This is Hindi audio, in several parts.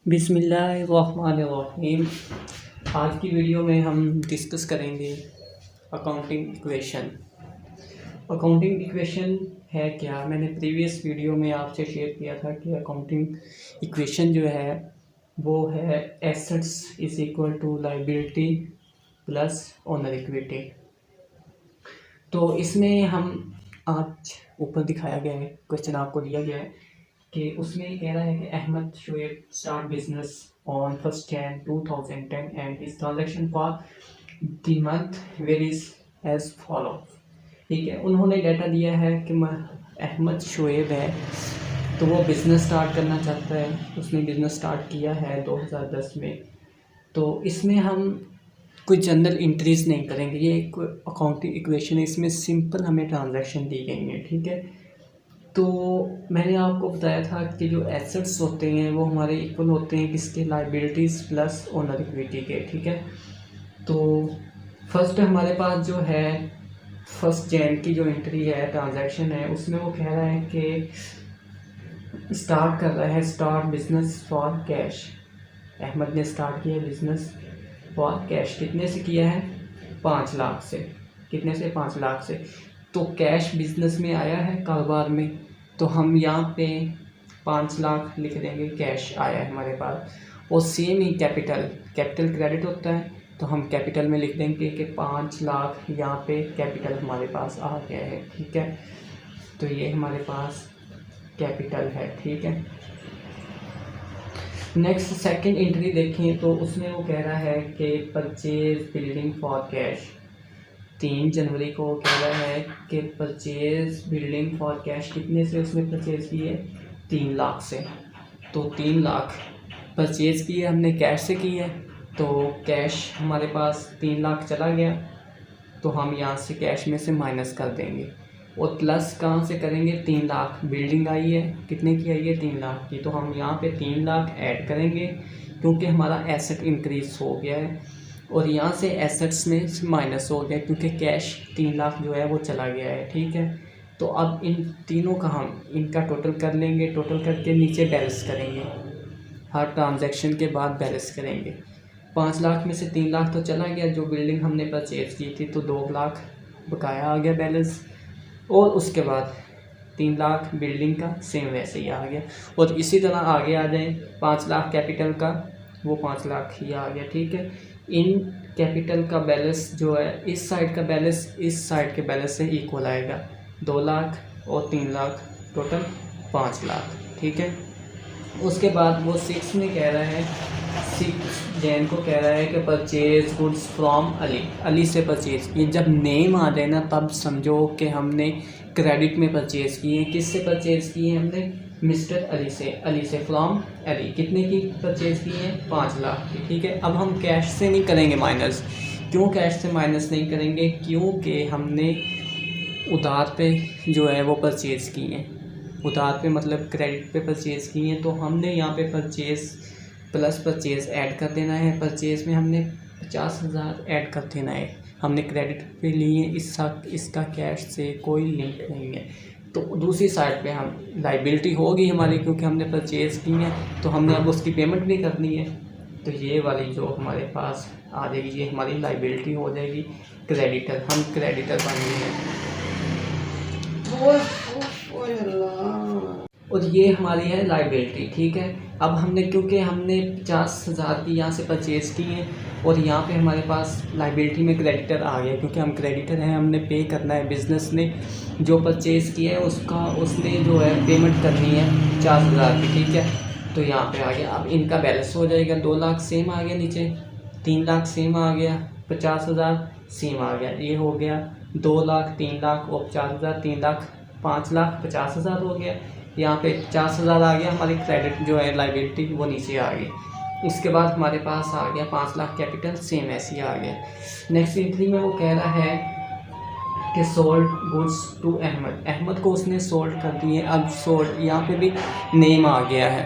बिस्मिल्लाहिर्रहमानिर्रहीम। आज की वीडियो में हम डिस्कस करेंगे अकाउंटिंग इक्वेशन। अकाउंटिंग इक्वेशन है क्या, मैंने प्रीवियस वीडियो में आपसे शेयर किया था कि अकाउंटिंग इक्वेशन जो है वो है assets is equal to liability plus owner equity. तो इसमें हम आज ऊपर दिखाया गया है, क्वेश्चन आपको दिया गया है कि उसमें कह रहा है कि Ahmed Shoaib start business on 1 Jan 2010 and his transaction for the month varies as follow. ठीक है, उन्होंने डाटा दिया है कि अहमद शुएब है तो वो बिज़नेस स्टार्ट करना चाहता है। उसने बिज़नेस स्टार्ट किया है 2010 में। तो इसमें हम कोई जनरल इंट्रीज नहीं करेंगे, ये एक अकाउंटिंग इक्वेशन है, इसमें सिंपल हमें ट्रांजैक्शन दी गई है। ठीक है, तो मैंने आपको बताया था कि जो एसेट्स होते हैं वो हमारे इक्वल होते हैं किसके, लायबिलिटीज़ प्लस ओनर इक्विटी के। ठीक है, तो फर्स्ट हमारे पास जो है 1 Jan की जो एंट्री है, ट्रांजैक्शन है, उसमें वो कह रहा है कि स्टार्ट कर रहा है, start business for cash. Ahmed ने स्टार्ट किया बिजनेस फॉर कैश। कितने से किया है? 5 लाख से। कितने से? 5 लाख से। तो कैश बिजनेस में आया है कारोबार में, तो हम यहाँ पे 5 लाख लिख देंगे, कैश आया है हमारे पास। और सेम ही कैपिटल क्रेडिट होता है, तो हम कैपिटल में लिख देंगे कि 5 लाख यहाँ पे कैपिटल हमारे पास आ गया है। ठीक है, तो ये हमारे पास कैपिटल है। ठीक है, नेक्स्ट सेकंड एंट्री देखें तो उसमें वो कह रहा है कि परचेज बिल्डिंग फॉर कैश। 3 जनवरी को कह रहा है कि परचेज बिल्डिंग फॉर कैश। कितने से उसने परचेज की है? 3 लाख से। तो 3 लाख परचेज की है हमने, कैश से की है, तो कैश हमारे पास 3 लाख चला गया, तो हम यहाँ से कैश में से माइनस कर देंगे और प्लस कहाँ से करेंगे? 3 लाख बिल्डिंग आई है, कितने की आई है? 3 लाख की। तो हम यहाँ पे 3 लाख ऐड करेंगे क्योंकि हमारा एसेट इंक्रीज हो गया है, और यहाँ से एसेट्स में माइनस हो गया क्योंकि कैश 3 लाख जो है वो चला गया है। ठीक है, तो अब इन तीनों का हम इनका टोटल कर लेंगे, टोटल करके नीचे बैलेंस करेंगे, हर ट्रांजैक्शन के बाद बैलेंस करेंगे। 5 लाख में से 3 लाख तो चला गया, जो बिल्डिंग हमने परचेज की थी, तो 2 लाख बकाया आ गया बैलेंस, और उसके बाद 3 लाख बिल्डिंग का सेम वैसे ही आ गया। और इसी तरह आगे आ जाए, 5 लाख कैपिटल का, वो 5 लाख ही आ गया। ठीक है, इन कैपिटल का बैलेंस जो है, इस साइड का बैलेंस इस साइड के बैलेंस से इक्वल आएगा, 2 लाख और 3 लाख टोटल 5 लाख। ठीक है, उसके बाद वो 6 में कह रहा है, 6 Jan को कह रहा है कि परचेज गुड्स फ्रॉम अली से परचेज किए। जब नेम आ जाए ना तब समझो कि हमने क्रेडिट में परचेज़ किए। किससे परचेज़ किए हमने? मिस्टर अली से फ्रॉम अली। कितने की परचेज़ की है? 5 लाख की। ठीक है, अब हम कैश से नहीं करेंगे माइनस। क्यों कैश से माइनस नहीं करेंगे? क्योंकि हमने उधार पे जो है वो परचेज़ की हैं। उधार पे मतलब क्रेडिट पे परचेज़ की हैं, तो हमने यहाँ पे परचेज़ प्लस परचेज़ ऐड कर देना है। परचेज़ में हमने 50,000 ऐड कर देना है। हमने क्रेडिट पे लिए, इसका कैश से कोई लिंक नहीं है। तो दूसरी साइड पे हम लायबिलिटी होगी हमारी, क्योंकि हमने परचेज़ की है, तो हमने अब उसकी पेमेंट भी करनी है। तो ये वाली जो हमारे पास आ जाएगी, ये हमारी लायबिलिटी हो जाएगी, क्रेडिटर। हम क्रेडिटर बन गए हैं, और ये हमारी है लायबिलिटी। ठीक है, अब हमने क्योंकि हमने 50,000 की यहाँ से परचेज़ की है, और यहाँ पे हमारे पास लायबिलिटी में क्रेडिटर आ गया, क्योंकि हम क्रेडिटर हैं, हमने पे करना है। बिज़नेस ने जो परचेज़ किया है उसने जो है पेमेंट करनी है 50,000 की। ठीक है, तो यहाँ पे आ गया। अब इनका बैलेंस हो जाएगा, 2 लाख सेम आ गया नीचे, 3 लाख सेम आ गया, 50,000 सेम आ गया। ये हो गया 2 लाख, 3 लाख और 50,000, 3 लाख 5 लाख 50,000 हो गया। यहाँ पे 50,000 आ गया, हमारी क्रेडिट जो है लायबिलिटी वो नीचे आ गई। इसके बाद हमारे पास आ गया 5 लाख कैपिटल, सेम ऐसे ही आ गया। नेक्स्ट एंट्री में वो कह रहा है कि सोल्ड गुड्स टू अहमद को उसने सोल्ड कर दिए। अब सोल्ड यहाँ पे भी नेम आ गया है।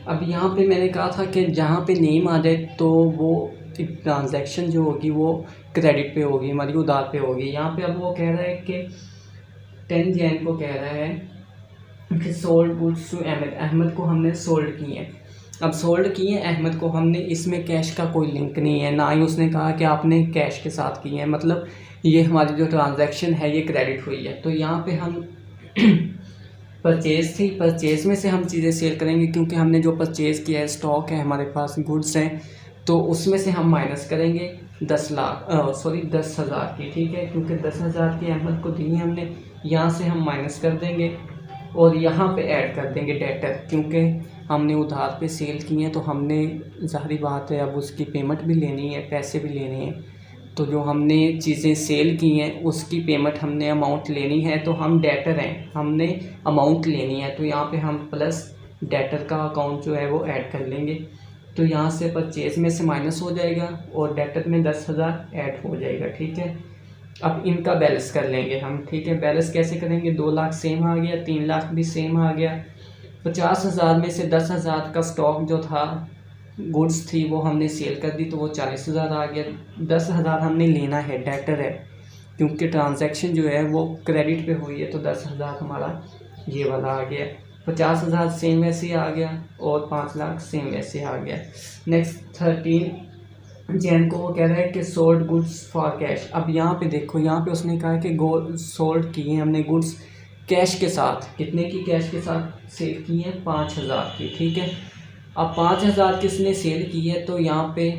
अब यहाँ पे मैंने कहा था कि जहाँ पे नेम आ जाए तो वो ट्रांजैक्शन जो होगी वो क्रेडिट पे होगी, हमारी उधार पे होगी। यहाँ पे अब वो कह रहा है कि 10 Jan को कह रहा है कि सोल्ड गुड्स टू अहमद को हमने सोल्ड किए हैं। अब सोल्ड किए अहमद को हमने, इसमें कैश का कोई लिंक नहीं है, ना ही उसने कहा कि आपने कैश के साथ किए हैं, मतलब ये हमारी जो ट्रांजैक्शन है ये क्रेडिट हुई है। तो यहाँ पे हम परचेज़ थी, परचेज़ में से हम चीज़ें सेल करेंगे क्योंकि हमने जो परचेज़ किया है, स्टॉक है हमारे पास, गुड्स हैं, तो उसमें से हम माइनस करेंगे 10,000 की, ठीक है, क्योंकि 10,000 की अहमद को दी है हमने, यहाँ से हम माइनस कर देंगे और यहाँ पे ऐड कर देंगे डेटर, क्योंकि हमने उधार पे सेल किए हैं तो हमने ज़ाहिर बात है अब उसकी पेमेंट भी लेनी है, पैसे भी लेने हैं। तो जो हमने चीज़ें सेल की हैं उसकी पेमेंट हमने अमाउंट लेनी है, तो हम डेटर हैं, हमने अमाउंट लेनी है, तो यहाँ पे हम प्लस डेटर का अकाउंट जो है वो ऐड कर लेंगे। तो यहाँ से परचेज़ में से माइनस हो जाएगा और डेटर में 10,000 ऐड हो जाएगा, ठीक है। अब इनका बैलेंस कर लेंगे हम, ठीक है। बैलेंस कैसे करेंगे, 2 लाख सेम आ गया, 3 लाख भी सेम आ गया। 50,000 में से 10,000 का स्टॉक जो था, गुड्स थी, वो हमने सेल कर दी तो वो 40,000 आ गया। 10,000 हमने लेना है, डेटर है, क्योंकि ट्रांजैक्शन जो है वो क्रेडिट पे हुई है, तो 10,000 हमारा ये वाला आ गया। 50,000 सेम वैसे ही आ गया और 5 लाख सेम वैसे आ गया। नेक्स्ट 13 जैन को वो कह रहा है कि सोल्ड गुड्स फॉर कैश। अब यहाँ पे देखो, यहाँ पे उसने कहा है कि सोल्ड किए हमने गुड्स कैश के साथ, कितने की कैश के साथ सेल की है, 5,000 की, ठीक है। अब 5,000 किसने सेल की है, तो यहाँ पे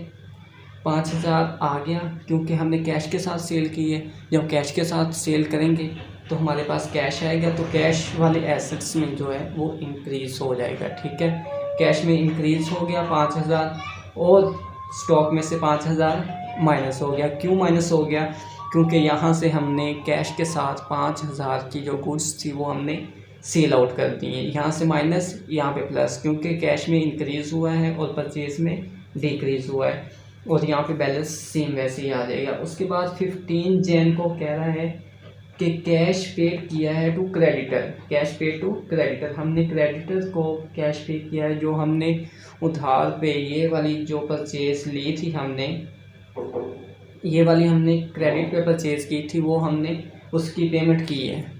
5,000 आ गया क्योंकि हमने कैश के साथ सेल की है। जब कैश के साथ सेल करेंगे तो हमारे पास कैश आएगा, तो कैश वाले एसेट्स में जो है वो इंक्रीज़ हो जाएगा, ठीक है। कैश में इंक्रीज़ हो गया 5,000 और स्टॉक में से 5,000 माइनस हो गया। क्यों माइनस हो गया, क्योंकि यहाँ से हमने कैश के साथ 5,000 की जो गुड्स थी वो हमने सेल आउट कर दी है। यहाँ से माइनस, यहाँ पे प्लस, क्योंकि कैश में इंक्रीज़ हुआ है और परचेज़ में डिक्रीज़ हुआ है, और यहाँ पे बैलेंस सेम वैसे ही आ जाएगा। उसके बाद 15 जैन को कह रहा है कि कैश पेड किया है to creditor, cash paid to creditor. हमने क्रेडिटर को कैश पे किया है, जो हमने उधार पे ये वाली जो परचेज़ ली थी हमने, ये वाली हमने क्रेडिट पे परचेज़ की थी, वो हमने उसकी पेमेंट की है।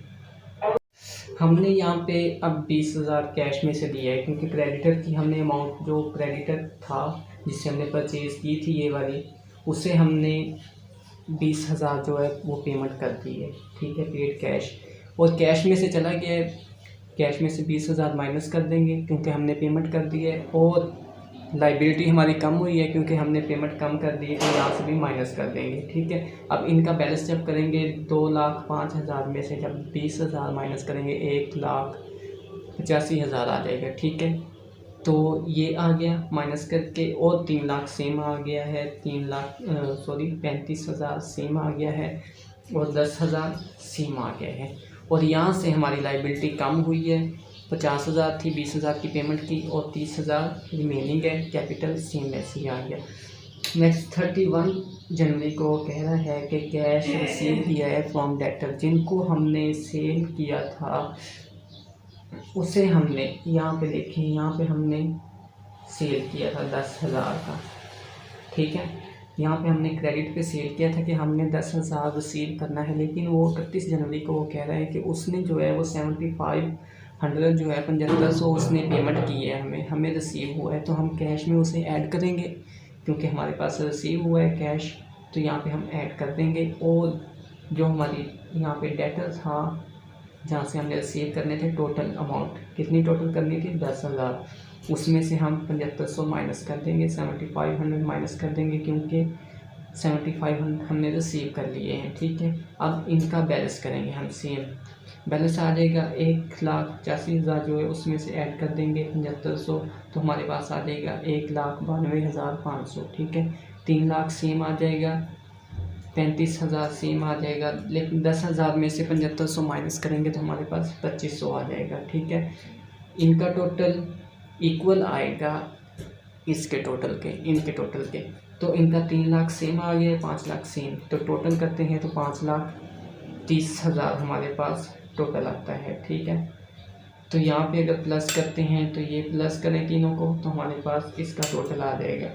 हमने यहाँ पे अब 20,000 कैश में से दिया है, क्योंकि क्रेडिटर की हमने अमाउंट, जो क्रेडिटर था जिससे हमने परचेज़ की थी ये वाली, उसे हमने 20,000 जो है वो पेमेंट कर दी है, ठीक है, पेड कैश। और कैश में से चला गया है, कैश में से 20,000 माइनस कर देंगे क्योंकि हमने पेमेंट कर दी है, और लाइबिलिटी हमारी कम हुई है क्योंकि हमने पेमेंट कम कर दी है, तो यहाँ से भी माइनस कर देंगे, ठीक है। अब इनका बैलेंस जब करेंगे, 2,05,000 में से जब 20,000 माइनस करेंगे 1,85,000 आ जाएगा, ठीक है। तो ये आ गया माइनस करके, और 3 लाख सेम आ गया है, 35,000 सेम आ गया है, और 10,000 सेम आ गया है। और यहाँ से हमारी लाइबिलिटी कम हुई है, 50,000 थी, 20,000 की पेमेंट की और 30,000 रिमेनिंग है, कैपिटल सेम ऐसे ही आ गया। नेक्स्ट 31 जनवरी को कह रहा है कि कैश रिसीव किया है फ्रॉम डेटर, जिनको हमने सेल किया था उसे हमने, यहाँ पे देखें, यहाँ पे हमने सेल किया था 10,000 का, ठीक है। यहाँ पे हमने क्रेडिट पे सेल किया था कि हमने 10,000 रिसीव करना है, लेकिन वो 31 जनवरी को वो कह रहा है कि उसने जो है वो 7,500 जो है 7,500 उसने पेमेंट की है, हमें रिसीव हुआ है, तो हम कैश में उसे ऐड करेंगे क्योंकि हमारे पास रिसीव हुआ है कैश, तो यहाँ पे हम ऐड कर देंगे। और जो हमारी यहाँ पे डेटर था जहाँ से हमने रिसीव करने थे, टोटल अमाउंट कितनी टोटल करनी थी, 10,000, उसमें से हम 7,500 माइनस कर देंगे, 7,500 माइनस कर देंगे क्योंकि 7,500 हमने रिसीव कर लिए हैं, ठीक है। अब इनका बैलेंस करेंगे हम, सेम बैलेंस आ जाएगा, 1,85,000 जो है उसमें से ऐड कर देंगे 7,500, तो हमारे पास आ जाएगा 1,92,500, ठीक है। 3 लाख सेम आ जाएगा, 35,000 सेम आ जाएगा, लेकिन 10,000 में से 7,500 माइनस करेंगे तो हमारे पास 2,500 आ जाएगा, ठीक है। इनका टोटल इक्वल आएगा इसके टोटल के, इनके टोटल के, तो इनका 3 लाख सेम आ गया, 5 लाख सेम, तो टोटल करते हैं तो 5,30,000 हमारे पास टोटल आता है, ठीक है। तो यहाँ पे अगर प्लस करते हैं तो ये प्लस करें तीनों को तो हमारे पास इसका टोटल आ जाएगा।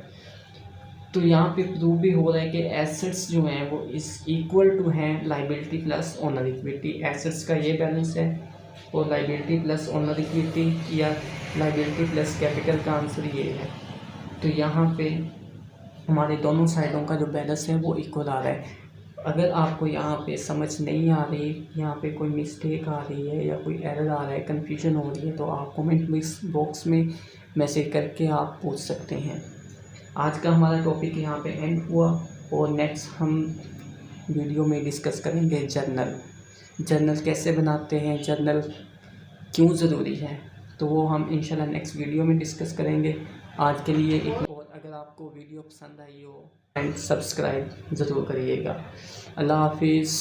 तो यहाँ पे प्रूव भी हो रहा है कि एसेट्स जो हैं वो इस इक्वल टू हैं liability plus owner equity. Assets का ये बैलेंस है और लाइबिलिटी प्लस ओनर इक्विटी या लायबिलिटी प्लस कैपिटल का आंसर ये है। तो यहाँ पे हमारे दोनों साइडों का जो बैलेंस है वो इक्वल आ रहा है। अगर आपको यहाँ पे समझ नहीं आ रही, यहाँ पे कोई मिस्टेक आ रही है या कोई एरर आ रहा है, कन्फ्यूजन हो रही है, तो आप कमेंट बॉक्स में मैसेज करके आप पूछ सकते हैं। आज का हमारा टॉपिक यहाँ पे एंड हुआ और नेक्स्ट हम वीडियो में डिस्कस करेंगे जर्नल कैसे बनाते हैं, जर्नल क्यों ज़रूरी है, तो वो हम इंशाल्लाह नेक्स्ट वीडियो में डिस्कस करेंगे। आज के लिए इतना। और अगर आपको वीडियो पसंद आई हो एंड सब्सक्राइब ज़रूर करिएगा। अल्लाह हाफिज़।